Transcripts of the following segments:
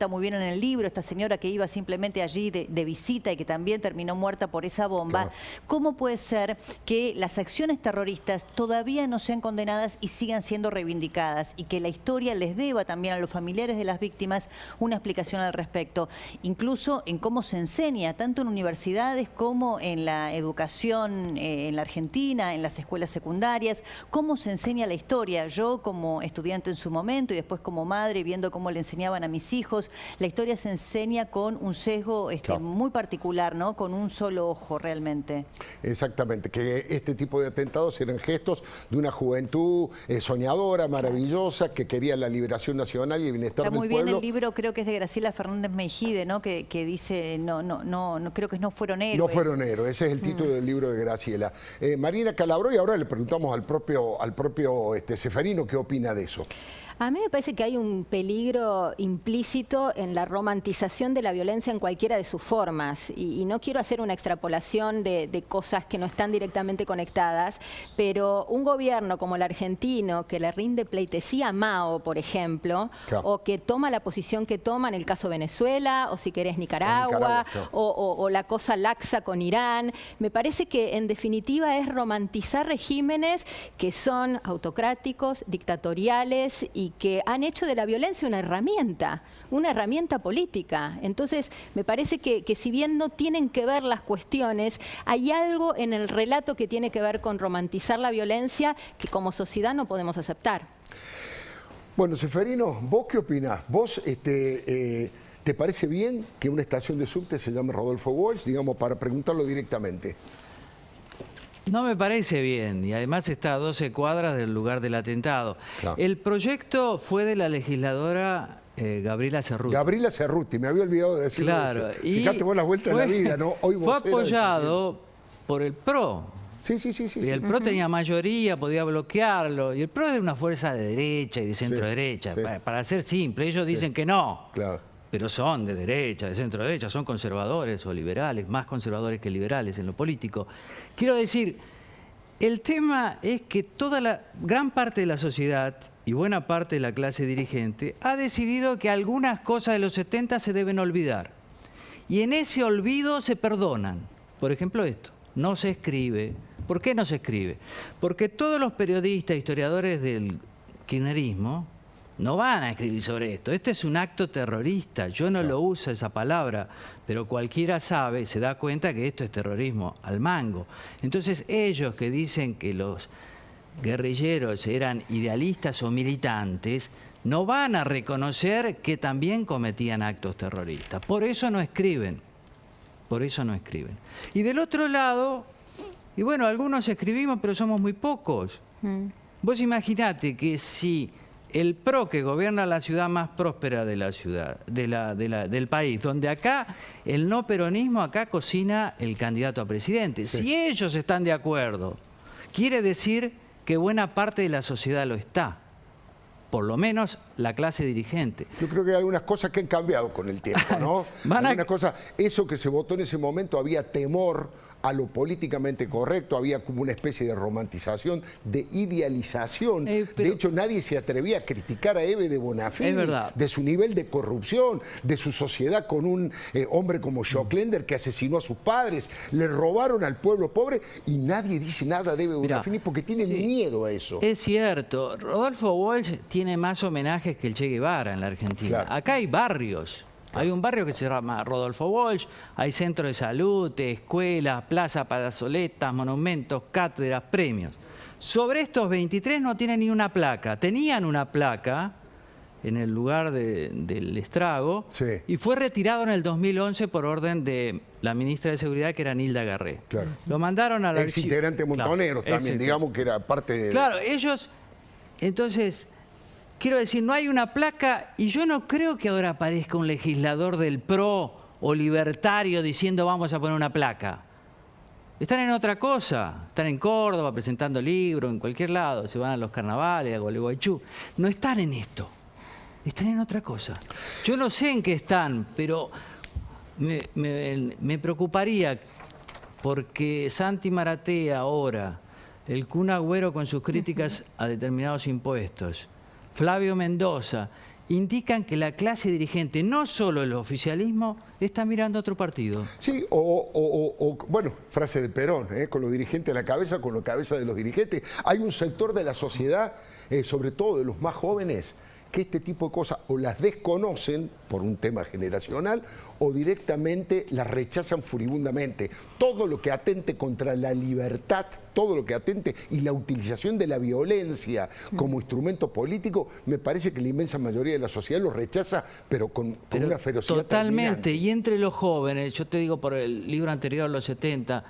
muy bien en el libro, esta señora que iba simplemente allí de visita y que también terminó muerta por esa bomba. Claro. ¿Cómo puede ser que las acciones terroristas todavía no sean condenadas y sigan siendo reivindicadas? Y que la historia les deba también a los familiares de las víctimas una explicación al respecto. Incluso en cómo se enseña, tanto en universidades como en la educación en la Argentina, en las escuelas secundarias, cómo se enseña la historia. Yo como estudiante en su momento y después como madre, viendo cómo le enseñaban a mis hijos, la historia se enseña con un sesgo claro, muy particular, ¿no? Con un solo ojo realmente. Exactamente, que este tipo de atentados eran gestos de una juventud soñadora, maravillosa, que quería la liberación nacional y el bienestar del pueblo. Está muy bien el libro, creo que es de Graciela Fernández Mejide, ¿no? Que dice, no, creo que no fueron héroes. No fueron héroes, ese es el título del libro de Graciela. Marina Calabró, y ahora le preguntamos al propio Ceferino qué opina de eso. A mí me parece que hay un peligro implícito en la romantización de la violencia en cualquiera de sus formas. Y no quiero hacer una extrapolación de cosas que no están directamente conectadas, pero un gobierno como el argentino, que le rinde pleitesía a Mao, por ejemplo, claro, o que toma la posición que toma en el caso Venezuela, o si querés Nicaragua, claro, o la cosa laxa con Irán, me parece que en definitiva es romantizar regímenes que son autocráticos, dictatoriales y que han hecho de la violencia una herramienta política. Entonces, me parece que si bien no tienen que ver las cuestiones, hay algo en el relato que tiene que ver con romantizar la violencia que como sociedad no podemos aceptar. Bueno, Ceferino, ¿vos qué opinás? ¿Vos ¿te parece bien que una estación de subte se llame Rodolfo Walsh? Digamos, para preguntarlo directamente. No me parece bien, y además está a 12 cuadras del lugar del atentado. Claro. El proyecto fue de la legisladora Gabriela Cerruti. Gabriela Cerruti, me había olvidado de decirlo. Claro. Y fíjate vos las vueltas de la vida, ¿no? Hoy fue apoyado por el PRO. Sí. Y el PRO tenía mayoría, podía bloquearlo. Y el PRO es una fuerza de derecha y de centro-derecha. Sí. Para ser simple, ellos dicen que no. Claro. Pero son de derecha, de centro-derecha, son conservadores o liberales, más conservadores que liberales en lo político. Quiero decir, el tema es que gran parte de la sociedad y buena parte de la clase dirigente ha decidido que algunas cosas de los 70 se deben olvidar. Y en ese olvido se perdonan. Por ejemplo esto, no se escribe. ¿Por qué no se escribe? Porque todos los periodistas, historiadores del kirchnerismo no van a escribir sobre esto. Este es un acto terrorista. Yo no lo uso esa palabra, pero cualquiera sabe, se da cuenta que esto es terrorismo al mango. Entonces ellos que dicen que los guerrilleros eran idealistas o militantes, no van a reconocer que también cometían actos terroristas. Por eso no escriben. Por eso no escriben. Y del otro lado, y bueno, algunos escribimos, pero somos muy pocos. Vos imaginate que si el PRO, que gobierna la ciudad más próspera de la ciudad, del país, donde acá el no peronismo acá cocina el candidato a presidente. Sí. Si ellos están de acuerdo, quiere decir que buena parte de la sociedad lo está. Por lo menos la clase dirigente. Yo creo que hay algunas cosas que han cambiado con el tiempo, ¿no? Algunas cosas, eso que se votó en ese momento, había temor a lo políticamente correcto, había como una especie de romantización, de idealización. De hecho, nadie se atrevía a criticar a Eve de Bonafini, de su nivel de corrupción, de su sociedad con un hombre como Schocklender que asesinó a sus padres, le robaron al pueblo pobre y nadie dice nada de Eve de Bonafini porque tienen miedo a eso. Es cierto, Rodolfo Walsh tiene más homenajes que el Che Guevara en la Argentina. Claro. Acá hay barrios. Hay un barrio que se llama Rodolfo Walsh, hay centros de salud, escuelas, plazas, palazoletas, monumentos, cátedras, premios. Sobre estos 23 no tienen ni una placa. Tenían una placa en el lugar del estrago y fue retirado en el 2011 por orden de la ministra de Seguridad, que era Nilda Garré. Claro. Lo mandaron a la... Ex integrante Montoneros también, digamos que era parte de... Claro, ellos... Entonces... Quiero decir, no hay una placa y yo no creo que ahora aparezca un legislador del PRO o libertario diciendo vamos a poner una placa. Están en otra cosa, están en Córdoba presentando libros, en cualquier lado, se van a los carnavales, a Gualeguaychú. No están en esto, están en otra cosa. Yo no sé en qué están, pero me preocuparía porque Santi Maratea ahora, el Kun Agüero con sus críticas a determinados impuestos, Flavio Mendoza indican que la clase dirigente, no solo el oficialismo, está mirando a otro partido. Sí, bueno, frase de Perón, con los dirigentes a la cabeza, con la cabeza de los dirigentes. Hay un sector de la sociedad, sobre todo de los más jóvenes, que este tipo de cosas o las desconocen por un tema generacional o directamente las rechazan furibundamente. Todo lo que atente contra la libertad, todo lo que atente y la utilización de la violencia como instrumento político, me parece que la inmensa mayoría de la sociedad lo rechaza, pero con una ferocidad totalmente. terminante. Y entre los jóvenes, yo te digo por el libro anterior, los 70,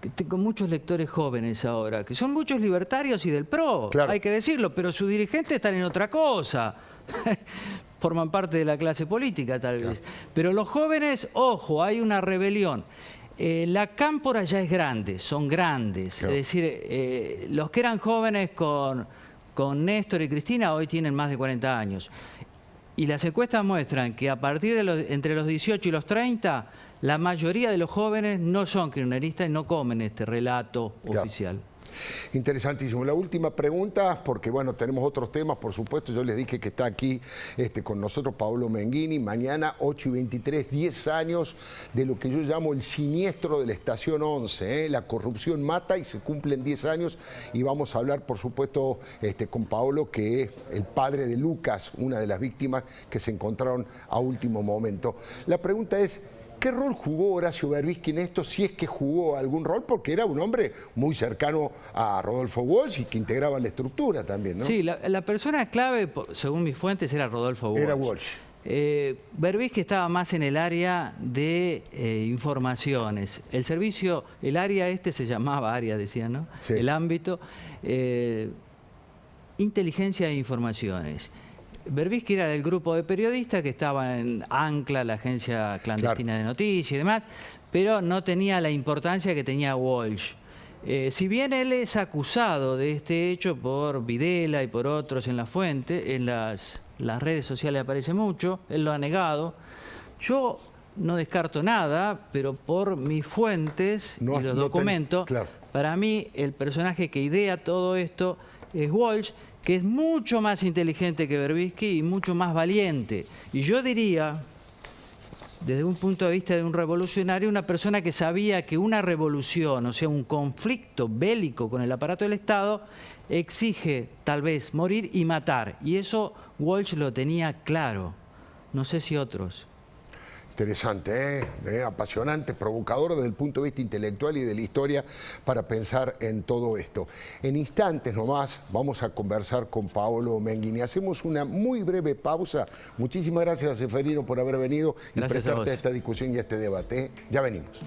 que tengo muchos lectores jóvenes ahora, que son muchos libertarios y del PRO, claro, hay que decirlo, pero sus dirigentes están en otra cosa. Forman parte de la clase política, tal vez. Pero los jóvenes, ojo, hay una rebelión. La cámpora ya es grande, son grandes. Claro. Es decir, los que eran jóvenes con Néstor y Cristina hoy tienen más de 40 años. Y las encuestas muestran que a partir de entre los 18 y los 30, la mayoría de los jóvenes no son kirchneristas y no comen este relato oficial. Interesantísimo. La última pregunta, porque bueno, tenemos otros temas, por supuesto. Yo les dije que está aquí con nosotros Paolo Menghini. Mañana, 8:23, 10 años de lo que yo llamo el siniestro de la Estación 11. La corrupción mata y se cumplen 10 años. Y vamos a hablar, por supuesto, con Paolo, que es el padre de Lucas, una de las víctimas que se encontraron a último momento. La pregunta es, ¿qué rol jugó Horacio Berbisky en esto? Si es que jugó algún rol, porque era un hombre muy cercano a Rodolfo Walsh y que integraba la estructura también, ¿no? Sí, la persona clave, según mis fuentes, era Rodolfo Walsh. Era Walsh. Berbisky estaba más en el área de informaciones. El servicio, el área se llamaba área, decían, ¿no? Sí. El ámbito, inteligencia e informaciones. Berbisky era del grupo de periodistas que estaba en Ancla, la agencia clandestina de noticias y demás, pero no tenía la importancia que tenía Walsh. Si bien él es acusado de este hecho por Videla y por otros en la fuente, en las redes sociales aparece mucho, él lo ha negado. Yo no descarto nada, pero por mis fuentes y los documentos, para mí el personaje que idea todo esto es Walsh, que es mucho más inteligente que Berbisky y mucho más valiente. Y yo diría, desde un punto de vista de un revolucionario, una persona que sabía que una revolución, o sea, un conflicto bélico con el aparato del Estado, exige tal vez morir y matar. Y eso Walsh lo tenía claro. No sé si otros. Interesante, apasionante, provocador desde el punto de vista intelectual y de la historia para pensar en todo esto. En instantes nomás vamos a conversar con Paolo Menghini. Hacemos una muy breve pausa. Muchísimas gracias a Seferino por haber venido y prestarte a esta discusión y a este debate. Ya venimos.